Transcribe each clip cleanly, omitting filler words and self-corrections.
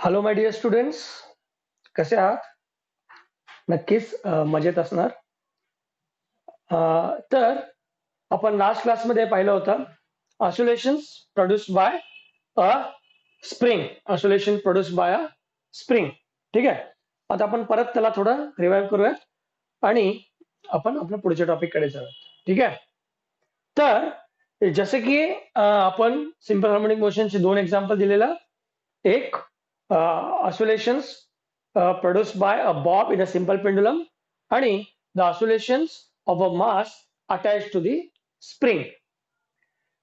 Hello my dear students, कसे आहात? नक्कीच मजेत असणार. तर आपण लास्ट क्लासमध्ये पाहिलं होतं oscillations produced by a spring. Oscillation produced by a spring. ठीक आहे. आता आपण परत त्याला थोडं रिवाइव्ह करूयात आणि आपण आपल्या पुढच्या टॉपिककडे जाऊयात. ठीक आहे. तर जसे की आपण सिंपल हार्मोनिक मोशनचे दोन एक्झाम्पल दिलेलं. एक oscillations produced by a bob in a simple pendulum आणि the oscillations of a mass attached to the spring.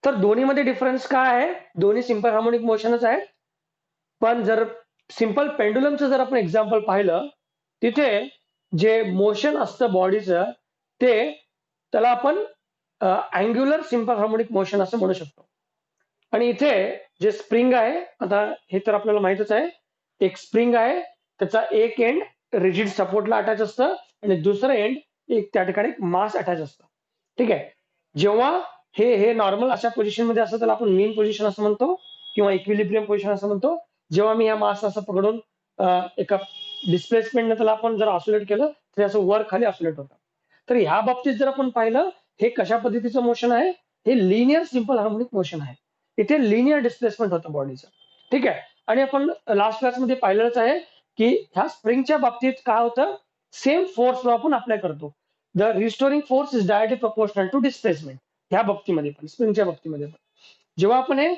तर दोन्हीमध्ये डिफरन्स काय आहे? दोन्ही सिंपल हार्मोनिक मोशनच आहेत. पण जर सिंपल पेंडुलमचं जर आपण एक्झाम्पल पाहिलं, तिथे जे मोशन असतं बॉडीचं ते त्याला आपण अँग्युलर सिंपल हार्मोनिक मोशन असं म्हणू शकतो. आणि इथे जे स्प्रिंग आहे, आता हे तर आपल्याला माहितच आहे, एक स्प्रिंग आहे, त्याचा एक एंड रिजिड सपोर्टला अटॅच असतं आणि दुसरं एंड एक त्या ठिकाणी मास अटॅच असतं. ठीक आहे. जेव्हा हे हे नॉर्मल अशा पोझिशन मध्ये असतं त्याला आपण मीन पोझिशन असं म्हणतो किंवा इक्विलिब्रियम पोझिशन असं म्हणतो. जेव्हा मी या मास असं पकडून एका डिस्प्लेसमेंटने त्याला आपण जर ऑसिलेट केलं तर असं वर खाली ऑसिलेट होतं. तर ह्या बाबतीत जर आपण पाहिलं, हे कशा पद्धतीचं मोशन आहे? हे लिनियर सिंपल हार्मोनिक मोशन आहे. इथे लिनियर डिस्प्लेसमेंट होतं बॉडीचं. ठीक आहे. आणि आपण लास्ट क्लासमध्ये पाहिलंच आहे की ह्या स्प्रिंगच्या बाबतीत काय होतं, सेम फोर्स लॉ आपण अप्लाय करतो. The restoring force is directly proportional to displacement. ह्या बाबतीमध्ये पण, स्प्रिंगच्या बाबतीमध्ये पण जेव्हा आपण हे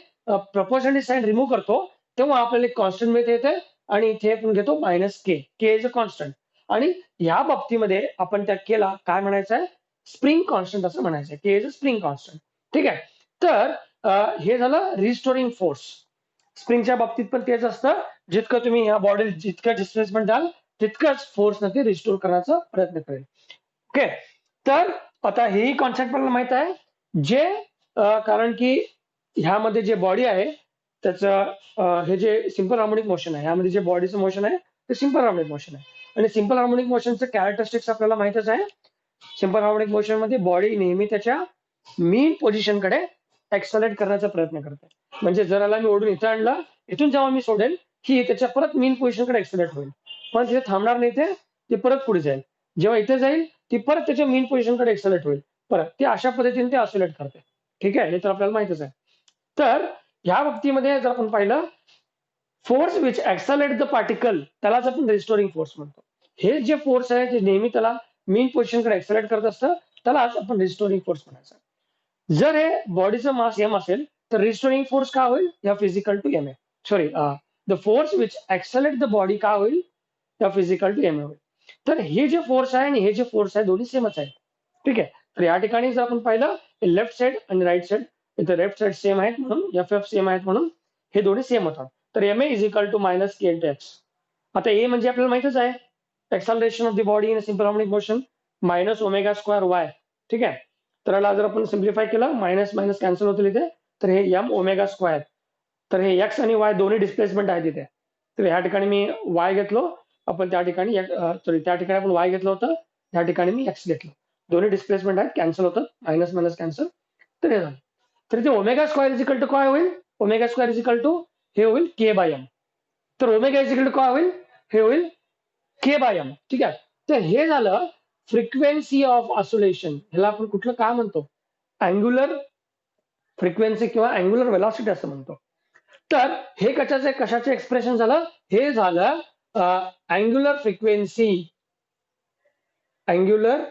प्रपोर्शनली साईन रिमूव्ह करतो तेव्हा आपल्याला एक कॉन्स्टंट मिळते आणि इथे आपण घेतो -k. K is a constant. आणि या बाबतीमध्ये आपण त्या केला काय म्हणायचं आहे? स्प्रिंग कॉन्स्टंट असं म्हणायचं. के इज अ स्प्रिंग कॉन्स्टंट. ठीक आहे. तर हे झालं रिस्टोरिंग फोर्स. स्प्रिंगच्या बाबतीत पण तेच असतं. जितकं तुम्ही या बॉडीला जितकं डिस्प्लेसमेंट द्याल तितकंच फोर्स ते रिस्टोर करण्याचा प्रयत्न करेल. ओके. तर आता हेही कॉन्सेप्ट आपल्याला माहित आहे. जे कारण की ह्यामध्ये जे बॉडी आहे त्याचं हे जे सिंपल हार्मोनिक मोशन आहे, ह्यामध्ये जे बॉडीचं मोशन आहे ते सिंपल हार्मोनिक मोशन आहे. आणि सिंपल हार्मोनिक मोशनचं कॅरेक्टरिस्टिक्स आपल्याला माहितच आहे. सिंपल हार्मोनिक मोशन मध्ये बॉडी नेहमी त्याच्या मीन पोझिशनकडे एक्सलेट करण्याचा प्रयत्न करते. म्हणजे जर याला मी ओढून इथं आणलं, इथून जेव्हा मी सोडेल की त्याच्या परत मीन पोझिशनकडे एक्सलेट होईल. पण तिथे थांबणार नाही, ते परत पुढे जाईल. जेव्हा इथे जाईल ती परत त्याच्या मीन पोझिशनकडे एक्सलेट होईल. परत ते अशा पद्धतीने ते ऑसिलेट करते. ठीक आहे. हे तर आपल्याला माहितच आहे. तर ह्या बाबतीमध्ये जर आपण पाहिलं, force which accelerate the particle त्यालाच आपण रिस्टोरिंग फोर्स म्हणतो. हे जे फोर्स आहे ते नेहमी त्याला मीन पोझिशनकडे एक्सलेट करत असतं, त्यालाच आपण रिस्टोरिंग फोर्स म्हणायचं. जर हे बॉडीचं मास एम असेल तर रिस्टोरिंग फोर्स काय होईल? या physical to M A. Sorry, the force which accelerate the body काय होईल? या फिजिकल टू एम ए होईल. तर हे जे फोर्स आहे आणि हे जे फोर्स आहे दोन्ही सेमच आहे. ठीक आहे. तर या ठिकाणी जर आपण पाहिलं लेफ्ट साइड आणि राईट साइड, इथे लेफ्ट साइड सेम आहेत म्हणून एफ एफ सेम आहेत म्हणून हे दोन्ही सेम होतात. तर M A is equal to minus K into X. आता ए म्हणजे आपल्याला माहितच आहे, acceleration of the body in simple harmonic motion minus omega square Y. ठीक आहे. तर याला जर आपण सिम्प्लिफाय केलं, मायनस मायनस कॅन्सल होतील इथे, तर हे एम ओमेगा स्क्वेअर. तर हे एक्स आणि वाय दोन्ही डिस्प्लेसमेंट आहेत इथे. तर ह्या ठिकाणी मी वाय घेतलो, आपण त्या ठिकाणी सॉरी त्या ठिकाणी आपण वाय घेतलं होतं, त्या ठिकाणी मी एक्स घेतलं. दोन्ही डिस्प्लेसमेंट आहेत, कॅन्सल होतात, मायनस मायनस कॅन्सल. तर हे झालं. तर इथे omega square is equal to काय होईल? Omega square is equal to हे होईल के बाय एम. तर ओमेगा इज इक्वल टू काय होईल? हे होईल के बाय एम. ठीक आहे. तर हे झालं फ्रिक्वेन्सी ऑफ ऑसिलेशन. ह्याला आपण कुठलं काय म्हणतो? अँग्युलर फ्रिक्वेन्सी किंवा अँग्युलर वेलॉसिटी असं म्हणतो. तर हे कशाचं एक्सप्रेशन झालं? हे झालं अँग्युलर फ्रिक्वेन्सी. अँग्युलर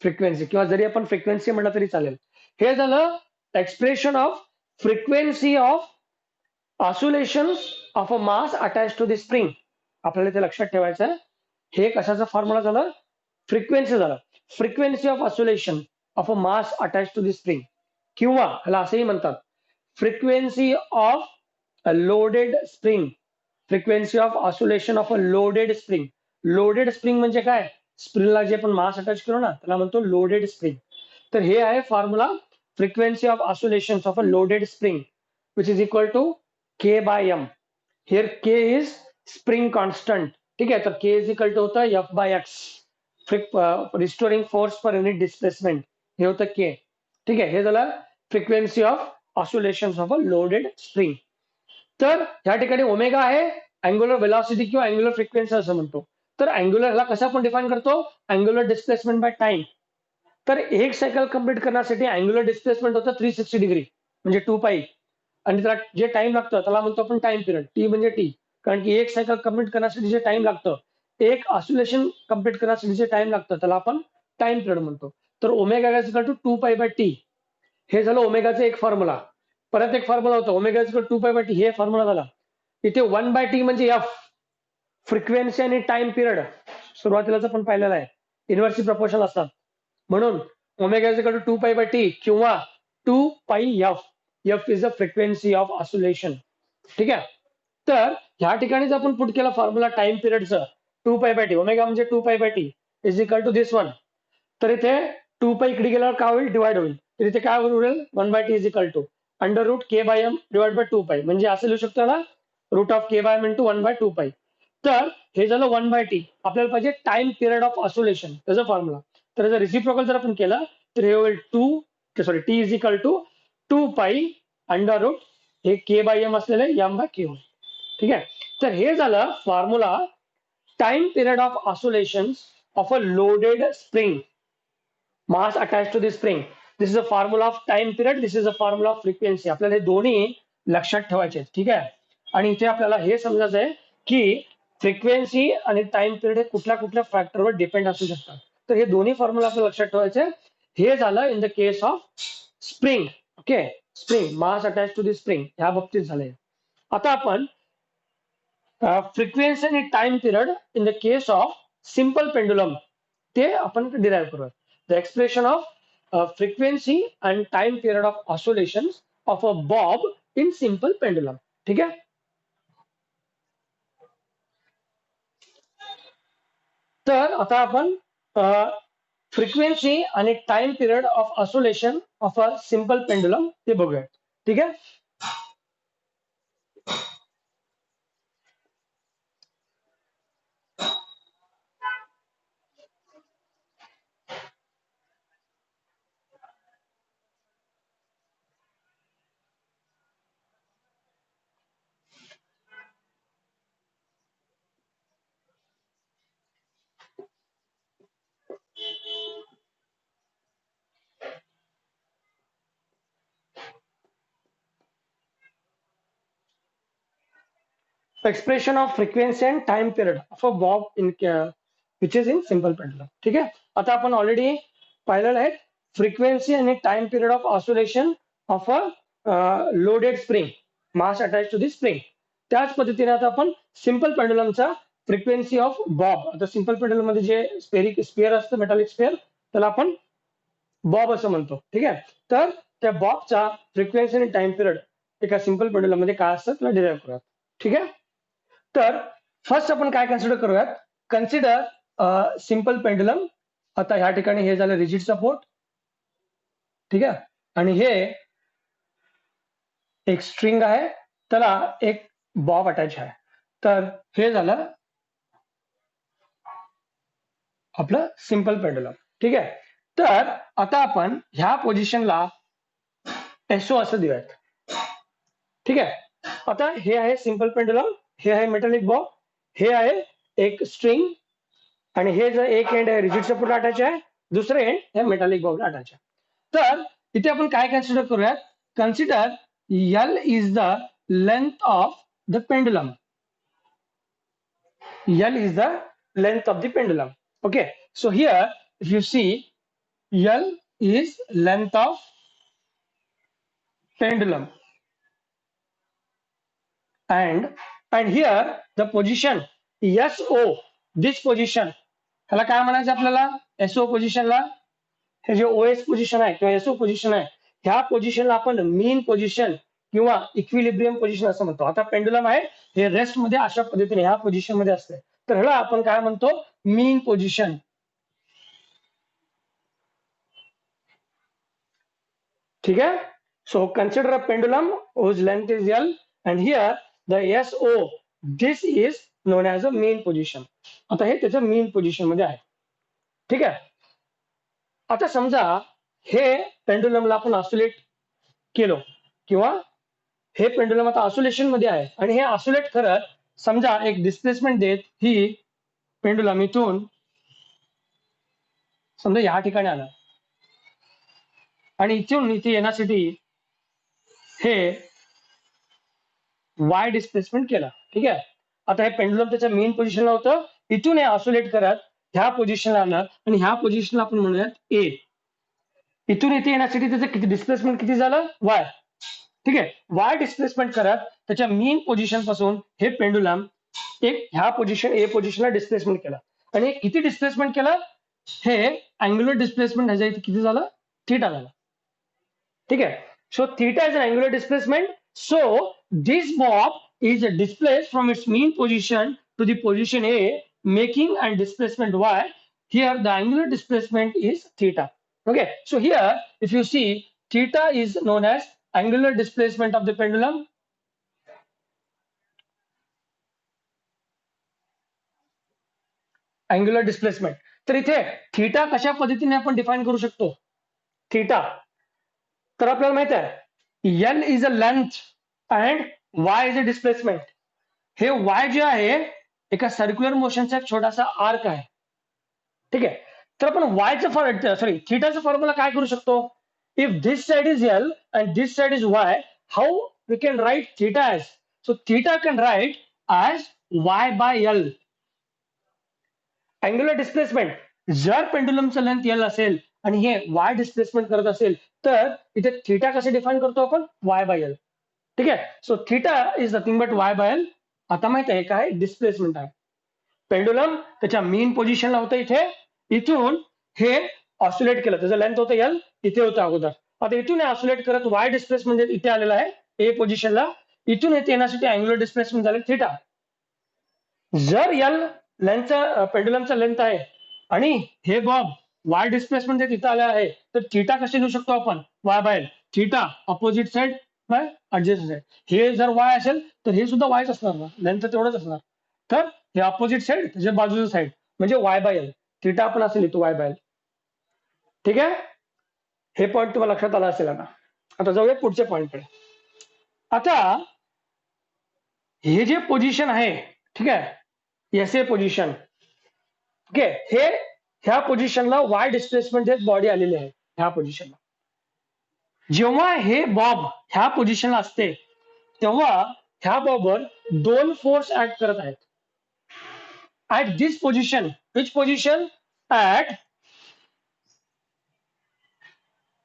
फ्रिक्वेन्सी किंवा जरी आपण फ्रिक्वेन्सी म्हटलं तरी चालेल. हे झालं expression of frequency of oscillation of a mass attach to the spring. आपल्याला ते लक्षात ठेवायचं आहे. हे कशाचा फॉर्म्युला झालं? फ्रिक्वेन्सी झालं. Frequency of oscillation of a mass attach to the spring, किंवा ह्याला असंही म्हणतात frequency of a loaded spring. Frequency of oscillation of a loaded spring. Loaded spring म्हणजे काय? स्प्रिंगला जे आपण मास अटॅच करू ना त्याला म्हणतो लोडेड स्प्रिंग. तर हे आहे formula, frequency of oscillation of a loaded spring which is equal to K by M. Here K is spring constant. ठीक आहे. तर के इज इक्वल टू होतं F by X, restoring force per unit displacement, हे होतं K. ठीक आहे. हे झालं frequency of oscillation of a loaded spring. तर या ठिकाणी ओमेगा आहे अँग्युलर वेलॉसिटी किंवा अँग्युलर फ्रिक्वेन्सी असं म्हणतो. तर अँग्युलर कसा आपण डिफाइन करतो, अँग्युलर डिस्प्लेसमेंट बाय टाइम. तर एक सायकल कंप्लीट करण्यासाठी अँग्युलर डिस्प्लेसमेंट होतं 360 डिग्री म्हणजे 2π, आणि त्याला जे टाइम लागतं त्याला म्हणतो आपण टाइम पिरियड, टी म्हणजे टी. कारण की एक सायकल कंप्लीट करण्यासाठी जे टाइम लागतं, एक ऑस्युलेशन कंप्लीट करण्यासाठी जे टाइम लागतं त्याला आपण टाइम पिरियड म्हणतो. तर omega is equal to 2π/t. हे झालं ओमेगाचं एक फॉर्म्युला. परत एक फॉर्म्युला होता omega is equal to 2π/t, हे फॉर्म्युला झाला. इथे 1/t म्हणजे एफ, फ्रिक्वेन्सी आणि टाइम पिरियड सुरुवातीलाच आपण पाहिलेला आहे, इन्व्हर्सली प्रपोर्शनल असतात. म्हणून omega is equal to 2π/t किंवा 2πf. F is the frequency of oscillation. ठीक आहे. तर ह्या ठिकाणी जर आपण पुट केला फॉर्म्युला टाइम पिरियडचं, 2π/t, ओमेगा म्हणजे 2π/t is equal to this one. तर इथे 2π इकडे गेल्यावर काय होईल, डिवाइड होईल. तर इथे काय उरेल, 1/t is equal to √k/m divide by 2π. म्हणजे असं लिहू शकतो ना, √k/m इंटू 1/2π. तर हे झालं 1/t. आपल्याला पाहिजे टाइम पिरियड ऑफ ऑस्युलेशन, त्याचा फॉर्म्युला. तर जर रिसिप्रोकल जर आपण केलं तर हे होईल t इज इक्वल टू 2π √ हे k/m असलेलं m/k होईल. ठीक आहे. तर हे झालं formula time period of oscillation of a loaded spring, mass attach to the spring. This is a formula of time period, this is a formula of frequency. आपल्याला हे दोन्ही लक्षात ठेवायचे. ठीक आहे. आणि इथे आपल्याला हे समजायचं आहे की फ्रिक्वेन्सी आणि टाइम पिरियड हे कुठल्या कुठल्या फॅक्टरवर डिपेंड असू शकतात. तर हे दोन्ही फॉर्म्युला आपल्याला लक्षात ठेवायचे. हे झालं in the case of spring. Okay, spring, mass attach to the spring, ह्या बाबतीत झालंय. आता आपण फ्रिक्वेन्सी आणि time period in the case of simple pendulum ते आपण डिराईव्ह करूया. The expression of frequency and time period of oscillation of a bob in simple pendulum. ठीक आहे. तर आता आपण फ्रिक्वेन्सी आणि time period of oscillation of a simple pendulum ते बघूया. ठीक आहे. Expression of frequency and time period of a bob in which is in simple pendulum. ठीक आहे. आता आपण ऑलरेडी पाहिलेलं आहे फ्रिक्वेन्सी आणि time period of oscillation of a loaded spring, mass attach to the spring. त्याच पद्धतीने आता आपण सिंपल पेंडुलमचा फ्रिक्वेन्सी ऑफ बॉब, आता सिंपल पेंडुलम मध्ये जे स्पिअर असतं, मेटालिक स्पिअर, त्याला आपण बॉब असं म्हणतो. ठीक आहे. तर त्या बॉबचा फ्रिक्वेन्सी आणि टाइम पिरियड एका सिंपल पेंडुलम मध्ये काय असतं त्याला डिराईव्ह करूयात. ठीक आहे. तर फर्स्ट आपण काय कन्सिडर करूयात, कन्सिडर सिंपल पेंडुलम. आता ह्या ठिकाणी हे झालं रिजिड सपोर्ट. ठीक आहे. आणि हे एक स्ट्रिंग आहे, त्याला एक बॉब अटॅच आहे. तर हे झालं आपलं सिंपल पेंडुलम. ठीक आहे. तर आता आपण ह्या पोझिशनला एसओ असं देऊयात. ठीक आहे. आता हे आहे सिंपल पेंडुलम, हे आहे मेटॅलिक बॉब, हे आहे एक स्ट्रिंग, आणि हे जर एक एंड आहे रिजिड सपोर्ट अटॅच आहे, दुसरे एंड हे मेटॅलिक बॉब अटॅच आहे. तर इथे आपण काय कन्सिडर करूयात, consider L is the length of the pendulum. L is the length of the pendulum. Okay, so here if you see L is length of pendulum, and here the position SO, this position, ह्याला काय म्हणायचं आपल्याला, SO पोझिशनला, हे जे OS position आहे किंवा SO position आहे, ह्या पोझिशनला आपण मीन पोझिशन किंवा इक्विलिब्रियम पोझिशन असं म्हणतो. आता पेंडुलम आहे हे रेस्ट मध्ये अशा पद्धतीने ह्या पोझिशन मध्ये असते, तर ह्याला आपण काय म्हणतो, मीन पोझिशन. ठीक आहे. So consider a pendulum whose length is L and here the SO, this is known as a mean position. आता हे त्याच्या मीन पोझिशन मध्ये आहे. ठीक आहे. आता समजा हे पेंडुलमला आपण ऑसिलेट केलो किंवा हे पेंडुलम आता ऑसिलेशन मध्ये आहे आणि हे ऑसिलेट करत समजा एक डिस्प्लेसमेंट देत ही पेंडुलम इथून समजा या ठिकाणी आला आणि इथून इथे येण्यासाठी हे वाय डिस्प्लेसमेंट केला. ठीक आहे. आता हे पेंडुलम त्याच्या मेन पोझिशनला होतं, इथून हे ऑसिलेट करत ह्या पोझिशनला आलं आणि ह्या पोझिशनला आपण म्हणूयात ए. इथून इथे येण्यासाठी त्याचं किती डिस्प्लेसमेंट किती झालं वाय. ठीक आहे. वाय डिस्प्लेसमेंट करत त्याच्या मेन पोझिशन पासून हे पेंडुलम एक ह्या पोझिशन ए पोझिशनला डिस्प्लेसमेंट केला आणि किती डिस्प्लेसमेंट केलं हे अँग्युलर डिस्प्लेसमेंट ह्याच्या इथे किती झालं थीटा झाला. ठीक आहे. So theta is an angular displacement. So this bob is displaced from its mean position to the position A, making and displacement y. Here the angular displacement is theta. Okay. So here, if you see, theta is known as angular displacement of the pendulum. Angular displacement. तर इथे theta कशा पद्धतीने आपण define करू शकतो theta. तर आपल्याला माहित आहे L is a length and Y is a displacement. हे वाय जे आहे एका सर्क्युलर मोशनचा एक छोटासा आर्क आहे. ठीक आहे. तर आपण वायचं थीटाचा फॉर्म्युला काय करू शकतो. If this side is L and this side is Y, how we can write theta as. So theta can write as Y by L. Angular displacement जर पेंडुलमचं लेंथ एल असेल आणि हे वाय डिस्प्लेसमेंट करत असेल तर इथे थीटा कसे डिफाइन करतो आपण वाय बाय एल. ठीक आहे. So theta is nothing but why by L. आता माहित आहे काय डिस्प्लेसमेंट आहे. पेंडुलम त्याच्या मेन पोझिशनला होतं इथे, इथून हे ऑसिलेट केलं त्याचं लेंथ होतं एल, इथे होतं अगोदर. आता इथून ऑसिलेट करत वाय डिस्प्लेसमेंट इथे आलेला आहे ए पोझिशनला, इथून इथे येण्यासाठी अँग्युलर डिस्प्लेसमेंट झाले थीटा. जर एल लेंथचा पेंडुलमचा लेंथ आहे आणि हे बॉब वाय डिस्प्लेसमेंट तिथं आलं आहे तर थीटा कसे लिहू शकतो आपण Y by L. Theta opposite side by adjust side. हे जर वाय असेल तर हे सुद्धा वायच असणार ना, लेंथ तेवढंच असणार. तर हे अपोजिट साइड त्याच्या बाजूचं साइड म्हणजे वाय बाय एल. थीटा आपण असे लिहितो वाय बाय एल. ठीक आहे. हे पॉईंट तुम्हाला लक्षात आला असेल. आता जाऊया पुढच्या पॉईंटकडे. आता हे जे पोझिशन आहे ठीक आहे एस ए पोझिशन. ओके. हे ह्या पोझिशनला वाय डिस्प्लेसमेंट बॉडी आलेली आहे ह्या पोझिशनला. जेव्हा हे बॉब ह्या पोझिशनला असते तेव्हा ह्या बॉबवर दोन फोर्स ऍक्ट करत आहेत. At this position, which position at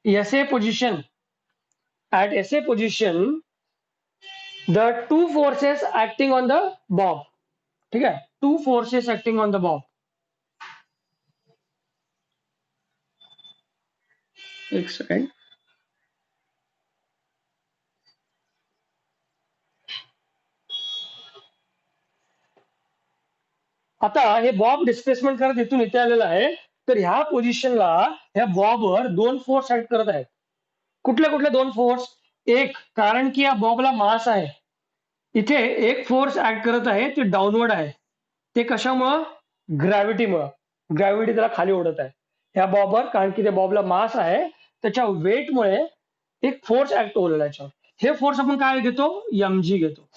SA position. At SA position, the two forces acting on the bob. ठीक है. Two forces acting on the bob. एक सेकंड. आता हे बॉब डिस्प्लेसमेंट करत इथून इथे आलेलं आहे तर ह्या पोझिशनला ह्या बॉबवर दोन फोर्स ऍक्ट करत आहेत. कुठले कुठले दोन फोर्स. एक कारण की या बॉबला मास आहे, इथे एक फोर्स ऍक्ट करत आहे ते डाऊनवर्ड आहे. ते कशामुळं ग्रॅव्हिटीमुळं. ग्रॅव्हिटी त्याला खाली ओढत आहे ह्या बॉबवर, कारण की त्या बॉबला मास आहे त्याच्या वेटमुळे एक फोर्स ऍक्ट होईल याच्यावर. हे फोर्स आपण काय घेतो mg घेतो.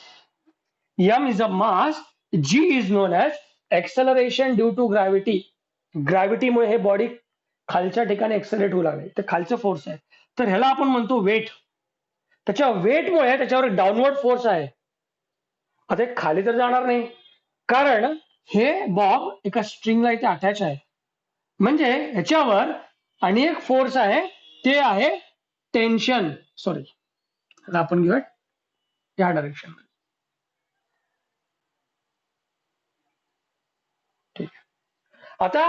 m is a mass, g is known as acceleration due to gravity. ग्रॅव्हिटीमुळे हे बॉडी खालच्या ठिकाणी एक्सेलरेट होऊ लागले ते खालचं फोर्स आहे. तर ह्याला आपण म्हणतो वेट. त्याच्या वेटमुळे त्याच्यावर डाऊनवर्ड फोर्स आहे. आता हे खाली तर जाणार नाही कारण हे बॉब एका स्ट्रिंगला इथे अटॅच आहे, म्हणजे ह्याच्यावर आणि एक फोर्स आहे ते आहे टेन्शन. सॉरी, आपण घेऊया या डायरेक्शन. ठीक आहे. आता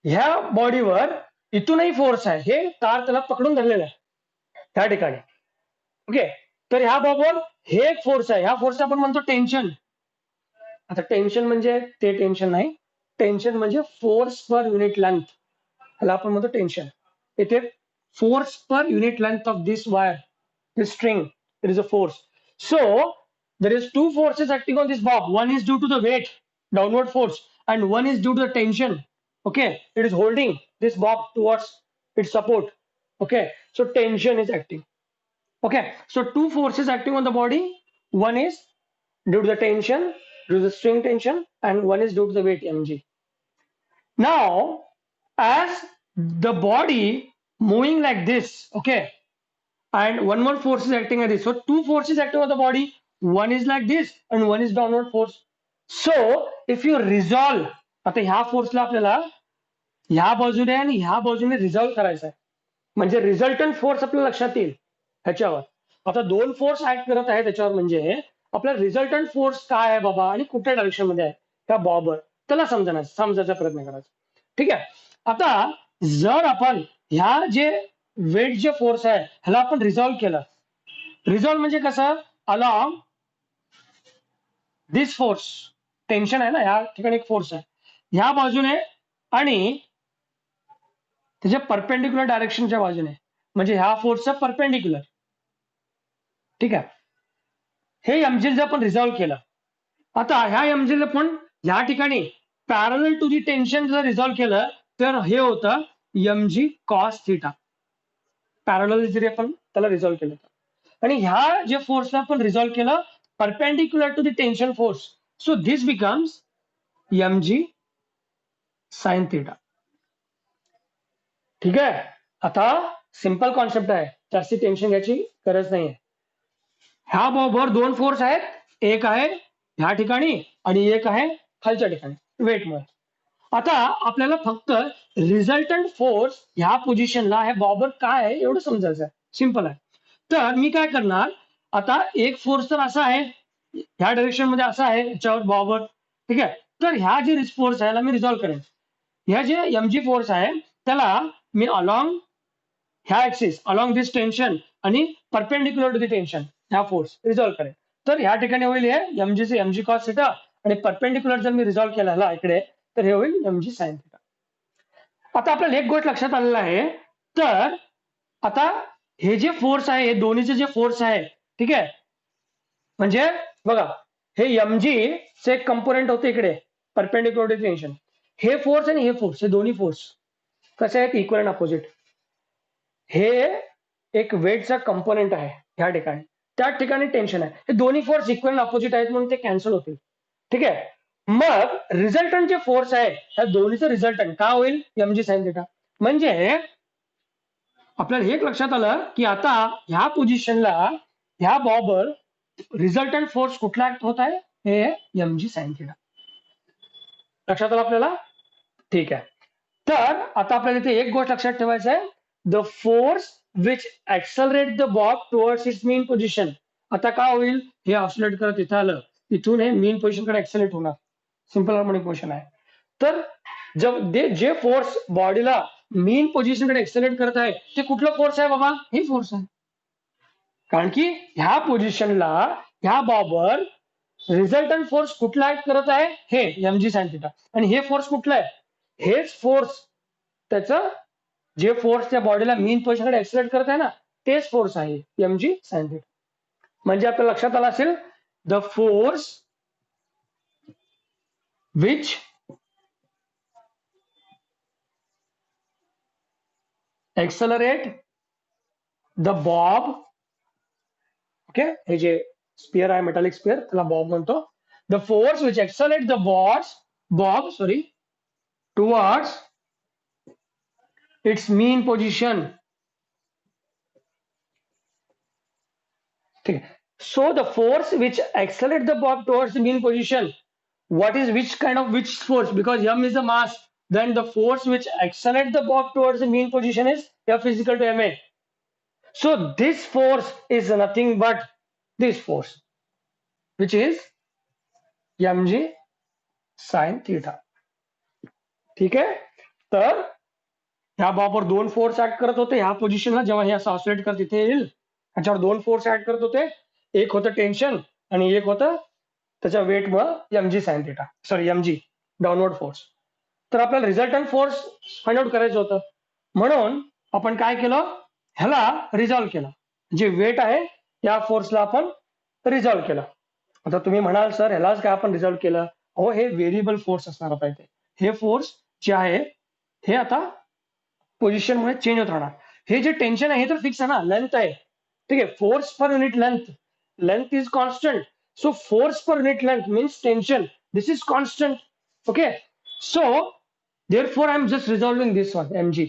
ह्या बॉडीवर इथूनही फोर्स आहे, हे तार त्याला पकडून धरलेलं आहे त्या ठिकाणी. ओके. तर ह्या बॉबवर हे एक फोर्स आहे, ह्या फोर्स आपण म्हणतो टेन्शन. आता टेन्शन म्हणजे ते टेन्शन नाही, टेन्शन म्हणजे फोर्स पर युनिट लेंथ, ह्याला आपण म्हणतो टेन्शन. इथे force per unit length of this wire, this string, there is a force. So there is two forces acting on this bob. One is due to the weight, downward force, and one is due to the tension. Okay, it is holding this bob towards its support. Okay, so tension is acting. Okay, so two forces acting on the body. One is due to the tension, due to the string tension, and one is due to the weight mg. Now, as the body moving like this, okay, and one more force is acting like this. So two forces acting on the body. One is like this, and one is downward force. So if you resolve, आता ह्या फोर्सला आपल्याला ह्या बाजूने आणि ह्या बाजूने resolve करायचं आहे. म्हणजे रिझल्टंट फोर्स आपल्या लक्षात येईल ह्याच्यावर. आता दोन फोर्स ऍक्ट करत आहे त्याच्यावर, म्हणजे आपला रिझल्टंट फोर्स काय आहे बाबा आणि कुठल्या डायरेक्शन मध्ये आहे त्या बॉबवर, त्याला समजायचा प्रयत्न करायचा. ठीक आहे. आता जर आपण ह्या जे वेट जे फोर्स आहे ह्याला आपण रिझॉल्व्ह केलं. रिझॉल्व्ह म्हणजे कसं, अलॉंग दिस फोर्स, टेन्शन आहे ना, ह्या ठिकाणी एक फोर्स आहे ह्या बाजूने आणि त्याच्या परपेंडिक्युलर डायरेक्शनच्या बाजूने, म्हणजे ह्या फोर्सचा परपेंडिक्युलर. ठीक आहे. हे एमजील जर आपण रिझॉल्व्ह केलं, आता ह्या एमजील पण ह्या ठिकाणी पॅरल टू दी टेन्शन जर रिझॉल्व्ह केलं तर हे होतं एमजी कॉस थिटा. पॅरल जरी आपण त्याला रिझॉल्व्ह केलं तर, आणि ह्या जे फोर्सला आपण रिझॉल्व्ह केलं perpendicular to the tension force, so this becomes MG sine theta. ठीक आहे. आता सिंपल कॉन्सेप्ट आहे, जास्ती टेन्शन घ्यायची गरज नाहीये. ह्या बरोबर दोन फोर्स आहेत, एक आहे ह्या ठिकाणी आणि एक आहे खालच्या ठिकाणी वेटमुळे. आता आपल्याला फक्त रिझल्टंट फोर्स ह्या पोझिशनला हे बॉबर काय आहे एवढं समजायचं आहे. सिंपल आहे. तर मी काय करणार, आता एक फोर्स तर असा आहे ह्या डायरेक्शन मध्ये असा आहे ह्याच्यावर बॉबर. ठीक आहे. तर ह्या जे फोर्स आहे याला मी रिझॉल्व्ह करेन. ह्या जे एमजी फोर्स आहे त्याला मी अलॉंग ह्या ऍक्सिस, अलॉंग दिस टेन्शन आणि परपेंडिक्युलर टू दी टेन्शन ह्या फोर्स रिझॉल्व्ह करेन. तर ह्या ठिकाणी होईल हे एमजी एमजी कॉस थिटा, आणि परपेंडिक्युलर जर मी रिझॉल्व्ह केला ह्याला इकडे तर हे होईल एमजी साइन थिटा. आता आपल्याला एक गोष्ट लक्षात आलेला आहे, तर आता हे जे फोर्स आहे हे दोन्हीचे जे फोर्स आहे, ठीक आहे, म्हणजे बघा हे एमजी चे एक कंपोनेंट होते इकडे परपेंडिक्युलर टू टेन्शन. हे फोर्स आणि हे फोर्स, हे दोन्ही फोर्स कसे आहेत, इक्वल अँड अपोजिट. हे एक वेटचा कंपोनेंट आहे ह्या ठिकाणी, त्या ठिकाणी टेन्शन आहे. हे दोन्ही फोर्स इक्वल अपोजिट आहेत म्हणून ते कॅन्सल होतील. ठीक आहे. मग रिझल्टंट जे फोर्स आहे ह्या दोन्हीचं रिझल्टंट काय होईल, एमजी साइन थिटा. म्हणजे आपल्याला हे लक्षात आलं की आता ह्या पोझिशनला ह्या बॉबर रिझल्टंट फोर्स कुठला ऍक्ट होत आहे, हे एमजी साइन थिटा. लक्षात आलं आपल्याला. ठीक आहे. तर आता आपल्याला इथे एक गोष्ट लक्षात ठेवायचं आहे, the force which accelerate the bob towards its mean position. आता काय होईल, हे ऑसिलेट करत इथं आलं, इथून हे मेन पोझिशन कडे ऍक्सलरेट होणार. सिंपल हार्मोनिक मोशन आहे. तर जे फोर्स बॉडीला मेन पोझिशन कडे ऍक्सलरेट करत आहे ते कुठलं फोर्स आहे बाबा, हे फोर्स आहे. कारण की ह्या पोझिशनला ह्या बॉबर रिझल्टंट फोर्स कुठला ऍक्ट करत आहे, हे एमजी साइन थिटा. आणि हे फोर्स कुठला आहे, हेच फोर्स, त्याचं जे फोर्स त्या बॉडीला मेन पोझिशनकडे ऍक्सलरेट करत आहे ना, तेच फोर्स आहे एमजी साइन थिटा. म्हणजे आपल्या लक्षात आलं असेल, the force which accelerate the Bob, okay, हे जे स्पियर आहे मेटालिक स्पियर त्याला बॉब म्हणतो. The force which accelerate the bob towards it's mean position. Okay. So the force which accelerate the bob towards the mean position, what is which force? Because m is the mass, then the force which accelerate the bob towards the mean position is F is equal to ma. So this force is nothing but this force, which is mg sin theta. ठीक आहे. तर ह्या बॉबवर दोन force act करत होते ह्या पोझिशनला, जेव्हा हे असं ऑसिलेट करत इथे येईल ह्याच्यावर दोन फोर्स ऍक्ट करत होते, एक होतं टेन्शन आणि एक होतं त्याच्या वेटमुळे MG sine theta, sorry MG downward force. तर आपल्याला रिझल्टंट फोर्स फाइंड आउट करायचं होतं, म्हणून आपण काय केलं, ह्याला रिझॉल्व्ह केलं. जे वेट आहे या फोर्सला आपण रिझॉल्व्ह केलं. आता तुम्ही म्हणाल सर ह्यालाच काय आपण रिझॉल्व्ह केलं, अहो हे व्हेरिएबल फोर्स असणार पाहिजे. हे फोर्स जे आहे हे आता पोझिशनमुळे चेंज होत राहणार. हे जे टेन्शन आहे हे तर फिक्स आहे ना, लेंथ आहे. ठीक आहे. Force per unit length is constant. So force per unit length means tension, this is constant. Okay, so therefore I am just resolving this one mg.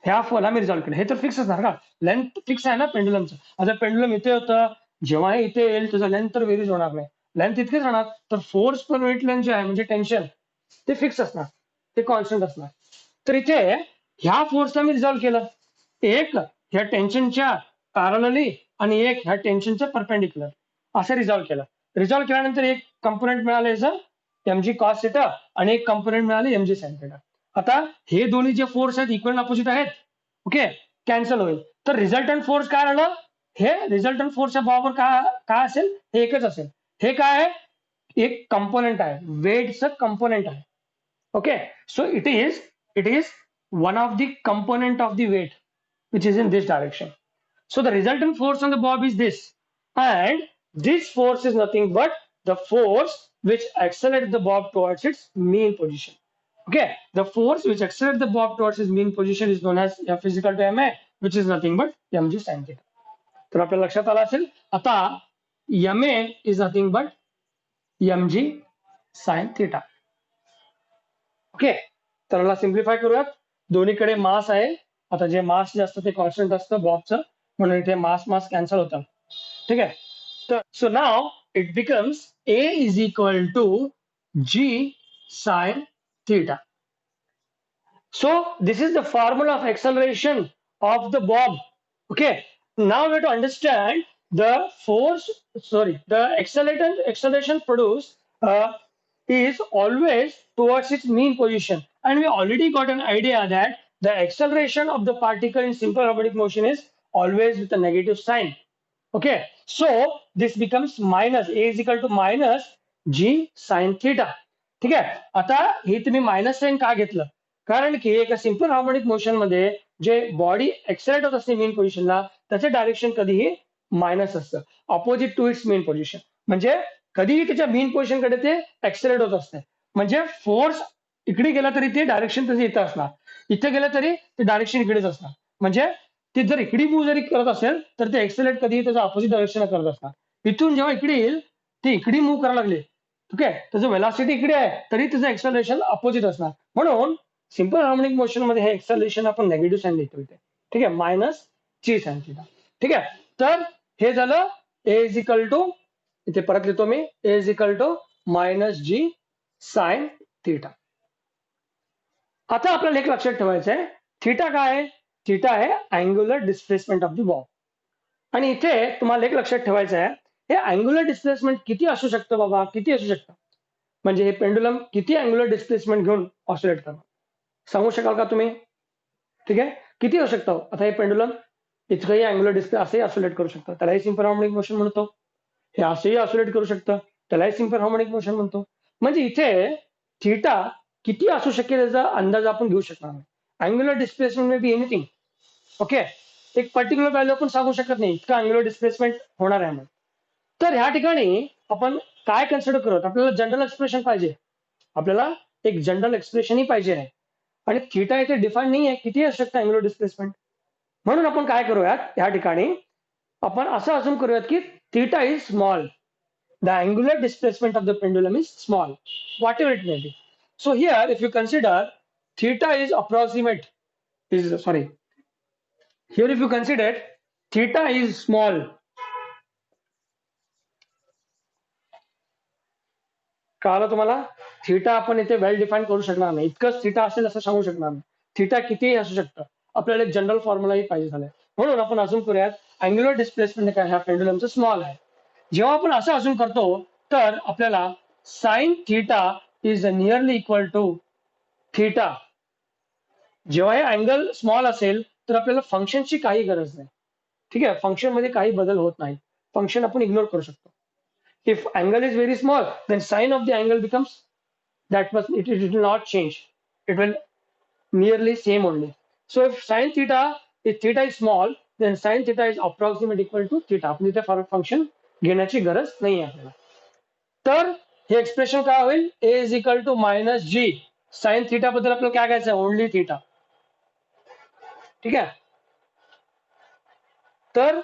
ह्या फॉर्मला मी रिझॉल्व केलं. हे तर फिक्स असणार का, लेंथ फिक्स आहे ना पेंडुलमचं. आता पेंडुलम इथे होतं, जेव्हा इथे येईल त्याचं लेंथ तर व्हेरीज होणार नाही, लेंथ इतकेच राहणार. तर फोर्स पर युनिट लेंथ जे आहे म्हणजे टेन्शन, ते फिक्स असणार, ते कॉन्स्टंट असणार. तर इथे ह्या फोर्सला मी रिझॉल्व केलं, एक ह्या टेन्शनच्या पॅरलली आणि एक ह्या टेन्शनच्या परपेंडिक्युलर, असं रिझॉल्व केलं. रिझॉल्व केल्यानंतर एक कंपोनेंट मिळालं याचं mg cos थिटा आणि एक कंपोनेंट मिळाले mg sin थिटा. आता हे दोन्ही जे फोर्स आहेत इक्वल अपोजिट आहेत, ओके, कॅन्सल होईल. तर रिझल्टंट फोर्स काय राहिलं, हे रिझल्टंट फोर्सच्या बरोबर काय असेल, हे एकच असेल. हे काय आहे, एक कंपोनेंट आहे, वेटचं कंपोनेंट आहे. Okay, so it is one of the component of the weight which is in this direction. So the resultant force on the bob is this, and this force is nothing but the force which accelerates the bob towards its mean position. Okay, the force which accelerates the bob towards its mean position is known as F is equal to ma, which is nothing but mg sin theta. तर आपल्या लक्षात आलं असेल आता ma is nothing but mg sin theta. Okay, तर याला simplify करूयात. दोन्हीकडे मास आहे, आता जे मास जे असतं ते कॉन्स्टंट असतं बॉबचं, म्हणून इथे मास मास कॅन्सल होतं. ठीक आहे, तर so now it becomes a is equal to g sin theta. So this is the formula of acceleration of the bob. Okay, now we have to understand the force, sorry, the acceleration produced is always towards its mean position, and we already got an idea that the acceleration of the particle in simple harmonic motion is always with a negative sign. Okay, so this becomes minus a is equal to minus g sin theta. ठीक आहे, आता हे तुम्ही minus sign का घेतलं, कारण की एका सिंपल हार्मोनिक मोशन मध्ये जे बॉडी एक्सेलरेट होत असते मेन पोझिशनला, त्याचं डायरेक्शन कधीही मायनस असतं, opposite to its mean position. म्हणजे कधीही त्याच्या मेन पोझिशन कडे ते एक्सेलरेट होत असते. म्हणजे फोर्स इकडे गेला तरी ते डायरेक्शन त्याचं इथं असणार, इथे गेलं तरी ते डायरेक्शन इकडेच असणार. म्हणजे ते जर इकडे मूव्ह जरी करत असेल तर ते एक्सेलरेट कधीही त्याचं अपोजिट डायरेक्शन करत असणार. इथून जेव्हा इकडे येईल ते इकडे मूव्ह करायला लागले, ठीक आहे, त्याचं वेलॉसिटी इकडे आहे तरी त्याचं एक्सेलरेशन अपोजिट असणार. म्हणून सिंपल हार्मोनिक मोशन मध्ये हे एक्सेलरेशन आपण नेगेटिव्ह साइन लिहितो इथे. ठीक आहे, मायनस जी साइन थिटा. ठीक आहे, तर हे झालं ए इज इक्वल टू, इथे परत लिहितो मी, a is equal to minus G sine theta. आता आपल्याला एक लक्षात ठेवायचं आहे, थिटा काय आहे, थिटा आहे angular displacement of the Bob. आणि इथे तुम्हाला एक लक्षात ठेवायचं आहे, हे अँग्युलर डिस्प्लेसमेंट किती असू शकतं बाबा, किती असू शकतं, म्हणजे हे पेंडुलम किती अँग्युलर डिस्प्लेसमेंट घेऊन ऑसिलेट करणार, सांगू शकाल का तुम्ही? ठीक आहे, किती असू शकतं. आता हे पेंडुलम इतकंही अँग्युलर डिस्प्ले असेही ऑसिलेट करू शकतं, त्यालाही सिंपल हार्मोनिक मोशन म्हणतो. हे असेही ऑसिलेट करू शकतं, त्यालाही सिंपल हार्मोनिक मोशन म्हणतो. म्हणजे इथे थिटा किती असू शकेल याचा अंदाज आपण घेऊ शकणार नाही. Angular displacement may be anything. Okay, एक पर्टिक्युलर व्हॅल्यू आपण सांगू शकत नाही इतकं अँग्युलर डिस्प्लेसमेंट होणार आहे म्हणून. तर ह्या ठिकाणी आपण काय कन्सिडर करत, आपल्याला जनरल एक्सप्रेशन पाहिजे, आपल्याला एक जनरल एक्सप्रेशनही पाहिजे आहे. आणि थिटा इथे डिफाईन नाही आहे किती असू शकतं अँग्युलर डिस्प्लेसमेंट. म्हणून आपण काय करूयात, या ठिकाणी आपण असं अजून करूयात की theta is small, the angular displacement of the pendulum is small, whatever it may be. So here, if you consider theta is approximate, here if you consider theta is small, कळालं तुम्हाला, थिटा आपण इथे वेल define करू शकणार नाही, इतकंच theta असेल असं सांगू शकणार नाही. थिटा कितीही असू शकतं, आपल्याला एक जनरल फॉर्म्युलाही पाहिजे झालाय. म्हणून आपण अजून करूयात अँग्युलर डिस्प्लेसमेंट काय ह्या पेंडुलमचं स्मॉल आहे. जेव्हा आपण असं अजून करतो तर आपल्याला sine theta is nearly equal to theta. जेव्हा हे अँगल स्मॉल असेल तर आपल्याला फंक्शनची काही गरज नाही. ठीक आहे, फंक्शन मध्ये काही बदल होत नाही, फंक्शन आपण इग्नोर करू शकतो. If angle is very small, then sign of the angle becomes that much. It will not change. It will nearly same only. So if sin theta, if theta is small, then sin theta is approximate equal to theta. आपण इथे function घेण्याची गरज नाही आहे आपल्याला. तर हे expression काय होईल, a is equal to minus G sine theta बद्दल आपल्याला काय घ्यायचं आहे, ओनली थिटा. ठीक आहे, तर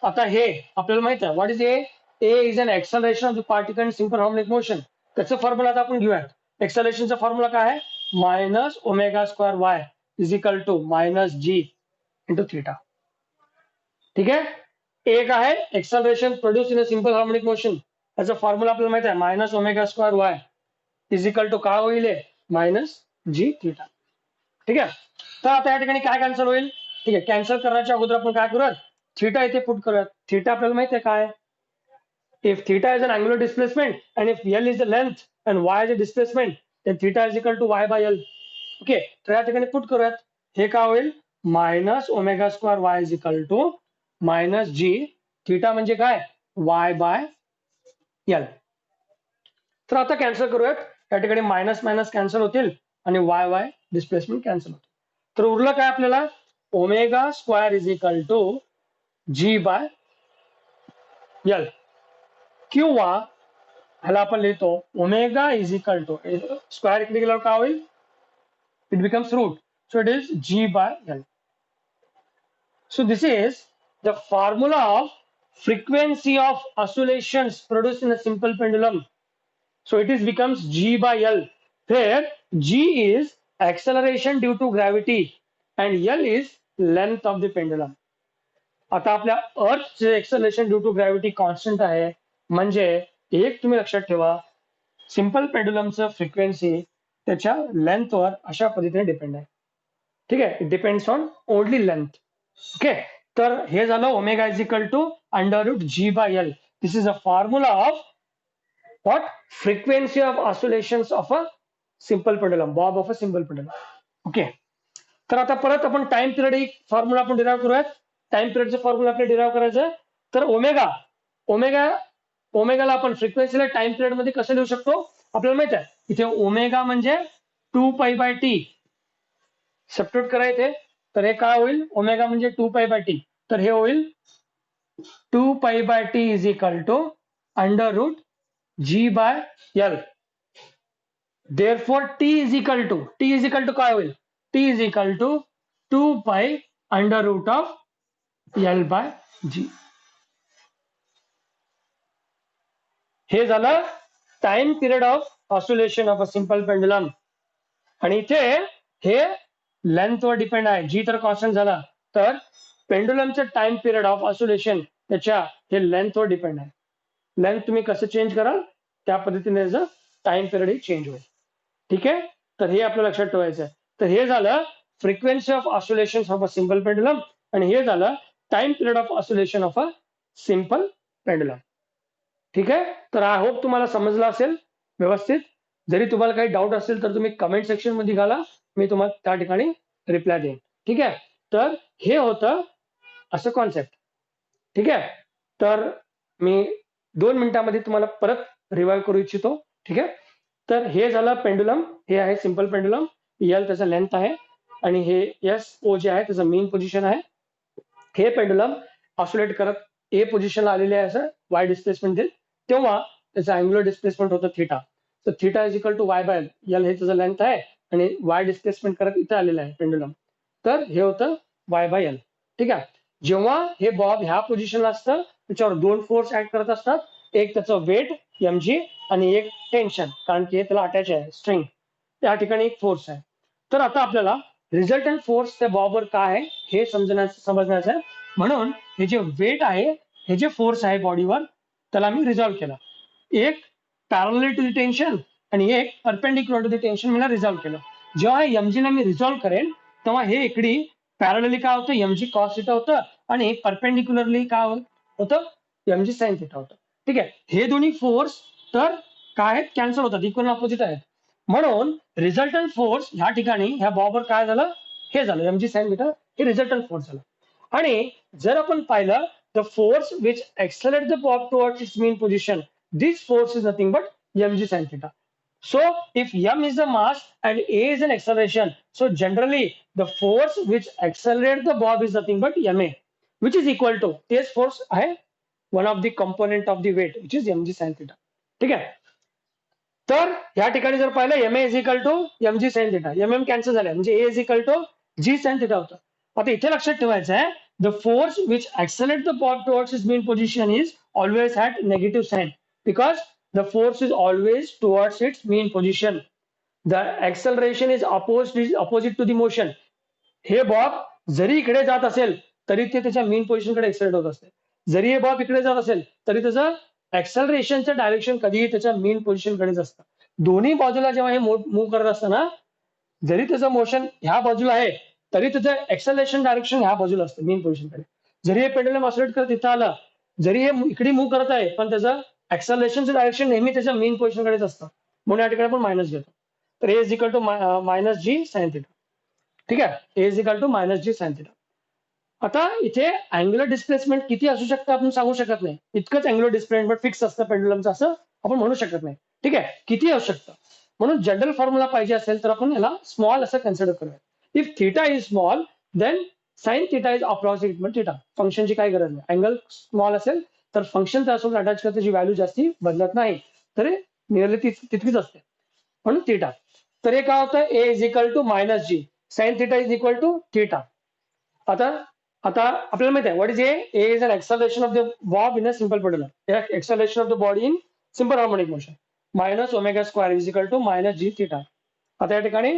आता हे आपल्याला माहित आहे what is A is an acceleration of the particle in simple harmonic motion. त्याचं फॉर्म्युला आता आपण घेऊयात. एक्सेलरेशनचा फॉर्म्युला काय आहे? Minus omega square Y is equal to minus G into theta. ठीक आहे. एक आहे acceleration produce in a simple harmonic motion. त्याचा फॉर्म्युला आपल्याला माहित आहे minus omega square Y is equal to काय होईल? Minus G theta. ठीक आहे. तर आता या ठिकाणी काय कॅन्सल होईल? ठीक आहे, कॅन्सल करण्याच्या अगोदर आपण काय करूयात? थीटा इथे पुट करूयात. थीटा आपल्याला माहिती आहे काय? If theta is an angular displacement and if L is the length and Y is a displacement, then theta is equal to Y by L. Okay, तर या ठिकाणी पुट करूयात. हे काय होईल? Minus omega square Y is equal to minus G theta म्हणजे काय? Y by L. तर आता कॅन्सल करूयात. या ठिकाणी मायनस मायनस कॅन्सल होतील आणि वाय वाय डिस्प्लेसमेंट कॅन्सल होतील. तर उरलं काय आपल्याला? Omega square is equal to G by L किंवा ह्याला आपण लिहितो omega is equal to square इकडे गेल्यावर काय होईल? It becomes root. So it is G by L. So this is the formula of frequency of oscillations produced in a simple pendulum. So it is becomes g by L, where g is acceleration due to gravity and L is length of the pendulum. आता आपल्या अर्थचे acceleration due to gravity constant आहे. म्हणजे एक तुम्ही लक्षात ठेवा, simple पेंडुलमचं frequency त्याच्या लेंथवर अशा पद्धतीने डिपेंड आहे. ठीक आहे, it depends on only length. Okay, तर हे झालं omega is equal to under root G by L. This is a formula of what? Frequency of oscillations of a simple pendulum, bob of a simple pendulum. Okay, तर आता परत आपण time period एक formula आपण derive करूयात. Time पिरियडचं formula आपल्याला derive करायचं. तर ओमेगा ओमेगा ओमेगाला आपण फ्रिक्वेन्सीला टाइम पिरियड मध्ये कसं लिहू शकतो? आपल्याला माहित आहे इथे ओमेगा म्हणजे 2π/t. सबस्टिट्यूट करायचे तर हे काय होईल? ओमेगा म्हणजे 2π/t. तर हे होईल 2π/t is equal to under root G by L. Therefore t is equal to काय होईल? t is equal to 2π under root of l by g. हे झालं time period of oscillation of a simple pendulum. आणि इथे हे लेंथवर depend आहे. जी तर constant झाला, तर पेंडुलमचं टाइम पिरियड ऑफ ऑसिलेशन त्याच्या हे लेंथवर डिपेंड आहे. लेंथ तुम्ही कसं चेंज कराल त्या पद्धतीने टाइम पिरियड ही चेंज होईल. ठीक आहे, तर हे आपल्याला लक्षात ठेवायचं आहे. तर हे झालं frequency of oscillation of a simple pendulum आणि हे झालं time period of oscillation of a simple pendulum. ठीक आहे, तर आय होप तुम्हाला समजलं असेल व्यवस्थित. जरी तुम्हाला काही डाऊट असेल तर तुम्ही कमेंट सेक्शन मध्ये घाला, मी तुम्हाला त्या ठिकाणी रिप्लाय देईन. ठीक आहे, तर हे होतं असं कॉन्सेप्ट. ठीक आहे, तर मी 2 मिनिटांमध्ये तुम्हाला परत रिवाइव्ह करू इच्छितो. ठीक आहे, तर हे झालं पेंडुलम. हे आहे सिंपल पेंडुलम. एल त्याचा लेंथ आहे आणि हे एस ओ जे आहे त्याचं मेन पोझिशन आहे. हे पेंडुलम ऑसिलेट करत ए पोझिशनला आलेले आहे असं वाय डिस्प्लेसमेंट देईल, तेव्हा त्याचं अँग्युलर डिस्प्लेसमेंट होतं थीटा. तर theta is equal to Y by L. L हे त्याचं लेंथ आहे आणि वाय डिस्प्लेसमेंट करत इथे आलेलं आहे पेंडुलम. तर हे होतं वाय बाय एल. ठीक आहे, जेव्हा हे बॉब ह्या पोझिशनला असतं त्याच्यावर 2 फोर्स ऍक्ट करत असतात. एक त्याचं वेट mg आणि एक टेन्शन, कारण की त्याला अटॅच आहे स्ट्रिंग. त्या ठिकाणी एक फोर्स आहे. तर आता आपल्याला रिझल्टंट फोर्स त्या बॉबवर काय आहे हे समजण्याचं आहे. म्हणून हे जे वेट आहे, हे जे फोर्स आहे बॉडीवर, त्याला मी रिझॉल्व्ह केला. एक पॅरलल टू द टेन्शन आणि एक परपेंडिक्युलर टू द टेन्शन मी रिझॉल्व्ह केलं. जेव्हा mg ला मी रिझॉल्व्ह करेन तेव्हा हे इकडे पॅरलली काय होतं? mg कॉस थिटा होतं आणि परपेंडिक्युलरली काय होतं? mg साइन थिटा होतं. ठीक आहे, हे दोन्ही फोर्स तर काय आहेत? कॅन्सल होतात, इक्वल अपोजिट आहेत. म्हणून रिझल्टंट फोर्स ह्या ठिकाणी ह्या बॉबवर काय झालं? हे झालं mg साइन थिटा, हे रिझल्टंट फोर्स झालं. आणि जर आपण पाहिलं the force which accelerate the bob towards its mean position, this force is nothing but mg sin theta. So if m is the mass and a is an acceleration, so generally the force which accelerates the bob is nothing but ma, which is equal to this force आहे one of the component of the weight which is mg sin theta. ठीक आहे, तर या ठिकाणी जर पाहिलं ma is equal to mg sin theta, mm cancel झाले म्हणजे a is equal to g sin theta होतं. आता इथे लक्षात ठेवायचं आहे the force which accelerates the bob towards its mean position is always at negative sign because the force is always towards its mean position. The acceleration is opposite to the motion. हे Bob जरी इकडे जात असेल तरी ते त्याच्या main पोझिशनकडे accelerate होत असते. जरी हे बॉब इकडे जात असेल तरी त्याचं ऍक्सलरेशनचं डायरेक्शन कधीही त्याच्या मेन पोझिशनकडेच असतं. दोन्ही बाजूला जेव्हा हे मूव्ह करत असताना जरी त्याचं मोशन ह्या बाजूला आहे तरी त्याचं एक्सलेशन डायरेक्शन ह्या बाजूला असतं मेन पोझिशनकडे. जरी हे पेंडुलम ऑसिलेट करत इथं आलं, जरी हे इकडे मूव्ह करत आहे पण त्याचं एक्सलेशनचं डायरेक्शन नेहमी त्याच्या मेन पोझिशनकडेच असतं. म्हणून या ठिकाणी आपण मायनस घेतो. तर a is equal to minus G sine theta. ठीक आहे, a is equal to minus G sine theta. आता इथे अँग्युलर डिस्प्लेसमेंट किती असू शकतं आपण सांगू शकत नाही. इतकंच अँग्युलर डिस्प्लेसमेंट फिक्स असतं पेंडुलमचं असं आपण म्हणू शकत नाही. ठीक आहे, किती असू शकतं. म्हणून जनरल फॉर्म्युला पाहिजे असेल तर आपण याला स्मॉल असं कन्सिडर करूया. If theta is small then sine theta is approximate theta. फंक्शनची काही गरज नाही. अँगल स्मॉल असेल तर फंक्शन त्यासोबत अटॅच करते जी व्हॅल्यू जास्ती बदलत नाही तर नियरली तितकीच असते म्हणून थिटा. तर हे काय होतं a is equal to minus G sine theta is equal to theta. आता आता आपल्याला माहिती आहे what is A is an acceleration of the bob in a simple pendulum. Acceleration of the body in simple harmonic motion minus omega square is equal to minus g theta. आता या ठिकाणी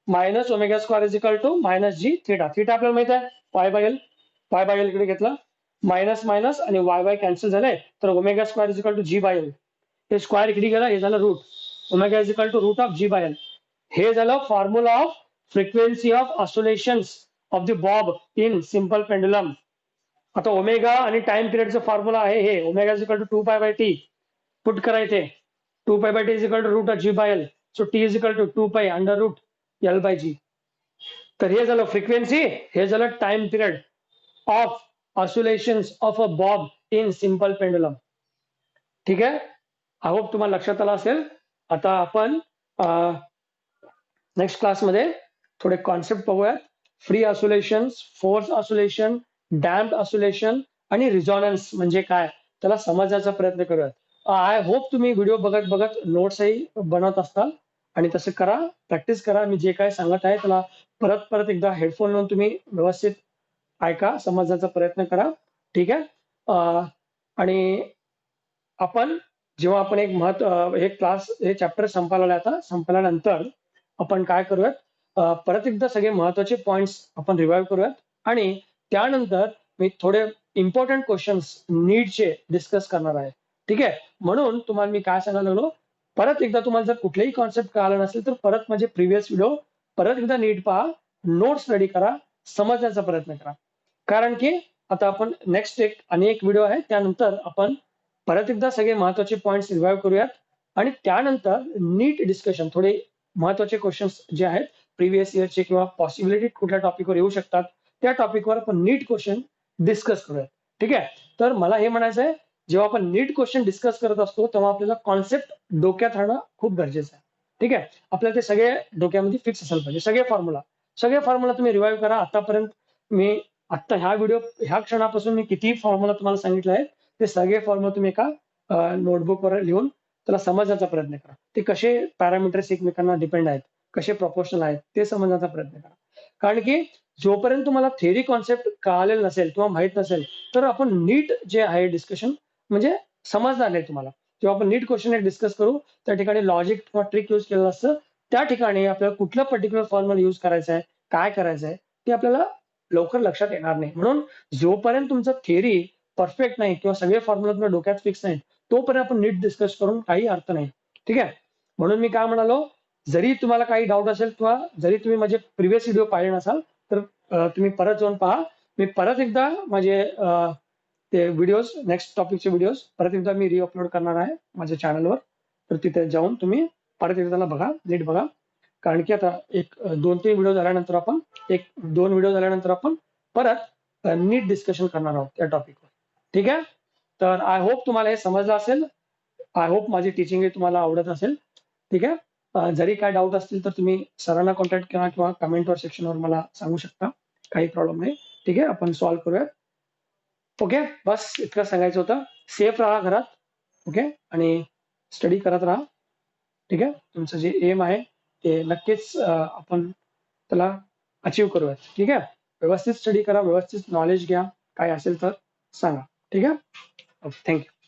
minus omega square is equal to minus g theta. Theta आपल्याला माहिती आहे y by L इकडे घेतला minus minus आणि Y by cancel झाले तर omega square is equal to G by L. हे स्क्वायर इकडे गेला हे झालं root. Omega is equal to root of G by L. हे झालं formula of frequency of oscillations of the bob in simple pendulum. आता ओमेगा आणि time पिरियडचं फॉर्म्युला आहे हे omega is equal to 2 pi by T. Put करायचे 2 pi by t is equal to root of G by l. So t is equal to 2 pi under root l by g. तर हे झालं frequency, हे झालं time period of oscillations of a bob in simple pendulum. ठीक आहे, I hope तुम्हाला लक्षात आलं असेल. आता आपण नेक्स्ट क्लासमध्ये थोडे कॉन्सेप्ट बघूयात. Free oscillations, force oscillation, damped oscillation आणि रिझॉनन्स म्हणजे काय त्याला समजण्याचा प्रयत्न करूयात. आय होप तुम्ही व्हिडिओ बघत बघत नोट्सही बनवत असताल आणि तसं करा, प्रॅक्टिस करा. मी जे काय सांगत आहे त्याला परत परत एकदा हेडफोन लावून तुम्ही व्यवस्थित ऐका, समजण्याचा प्रयत्न करा. ठीक आहे, आणि आपण जेव्हा आपण हे क्लास हे चॅप्टर संपवलं आता संपल्यानंतर आपण काय करूयात परत एकदा सगळे महत्वाचे पॉइंट्स आपण रिवाइव्ह करूयात आणि त्यानंतर मी थोडे इम्पॉर्टंट क्वेश्चन्स नीटचे डिस्कस करणार आहे. ठीक आहे, म्हणून तुम्हाला मी काय सांगायला लागलो परत एकदा तुम्हाला जर कुठलेही कॉन्सेप्ट कळाला नसेल तर परत माझे प्रिव्हियस व्हिडिओ परत एकदा नीट पहा, नोट्स रेडी करा, समजण्याचा प्रयत्न करा. कारण की आता आपण नेक्स्ट अनेक व्हिडिओ आहे त्यानंतर आपण परत एकदा सगळे महत्वाचे पॉइंट्स रिवाइव्ह करूयात आणि त्यानंतर नीट डिस्कशन थोडे महत्वाचे क्वेश्चन्स जे आहेत प्रिव्हियस इयरचे किंवा पॉसिबिलिटी कुठल्या टॉपिकवर येऊ शकतात त्या टॉपिकवर आपण नीट क्वेश्चन डिस्कस करूयात. ठीक आहे, तर मला हे म्हणायचं आहे जेव्हा आपण नीट क्वेश्चन डिस्कस करत असतो तेव्हा आपल्याला कॉन्सेप्ट डोक्यात राहणं खूप गरजेचं आहे. ठीक आहे, आपल्याला ते सगळे डोक्यामध्ये फिक्स असायला पाहिजे. सगळे फॉर्म्युला तुम्ही रिवाइव्ह करा. आतापर्यंत मी आता ह्या क्षणापासून मी किती फॉर्म्युला तुम्हाला सांगितलं आहे ते सगळे फॉर्म्युला तुम्ही एका नोटबुकवर लिहून त्याला समजण्याचा प्रयत्न करा. ते कसे पॅरामीटर्स एकमेकांना डिपेंड आहेत, कसे प्रपोर्शनल आहेत ते समजण्याचा प्रयत्न करा. कारण की जोपर्यंत तुम्हाला थेरी कॉन्सेप्ट कळालेलं नसेल किंवा माहित नसेल तर आपण नीट जे आहे डिस्कशन म्हणजे समजणार नाही तुम्हाला. जेव्हा आपण नीट क्वेश्चन डिस्कस करू त्या ठिकाणी लॉजिक किंवा ट्रिक यूज केलेलं असतं. त्या ठिकाणी आपल्याला कुठलं पर्टिक्युलर फॉर्म्युला यूज करायचं आहे, काय करायचं आहे ते आपल्याला लवकर लक्षात येणार नाही. म्हणून जोपर्यंत तुमचं थिअरी परफेक्ट नाही किंवा सगळे फॉर्म्युला तुमच्या डोक्यात फिक्स नाही तोपर्यंत आपण नीट डिस्कस करून काही अर्थ नाही. ठीक आहे, म्हणून मी काय म्हणालो जरी तुम्हाला काही डाऊट असेल किंवा जरी तुम्ही माझे प्रिव्हियस व्हिडिओ पाहिले नसाल तर तुम्ही परत जाऊन पहा. मी परत एकदा माझे ते व्हिडिओज नेक्स्ट टॉपिकचे व्हिडिओज परत एकदा मी रिअपलोड करणार आहे माझ्या चॅनलवर. तर तिथे जाऊन तुम्ही परत एकदा त्याला बघा, नीट बघा. कारण की आता एक 2-3 व्हिडिओ झाल्यानंतर आपण 1-2 व्हिडिओ झाल्यानंतर आपण परत नीट डिस्कशन करणार आहोत त्या टॉपिकवर. ठीक आहे, तर आय होप तुम्हाला हे समजलं असेल. आय होप माझी टीचिंग तुम्हाला आवडत असेल. ठीक आहे, जरी काय डाऊट असतील तर तुम्ही सरांना कॉन्टॅक्ट करा किंवा कमेंटवर सेक्शनवर मला सांगू शकता. काही प्रॉब्लेम नाही. ठीक आहे, आपण सॉल्व्ह करूयात. ओके, बस इतकं सांगायचं होतं. सेफ राहा घरात. ओके, आणि स्टडी करत राहा. ठीक आहे, तुमचं जे एम आहे ते नक्कीच आपण त्याला अचीव्ह करूयात. ठीक आहे, व्यवस्थित स्टडी करा, व्यवस्थित नॉलेज घ्या, काय असेल तर सांगा. ठीक आहे? Okay, thank you.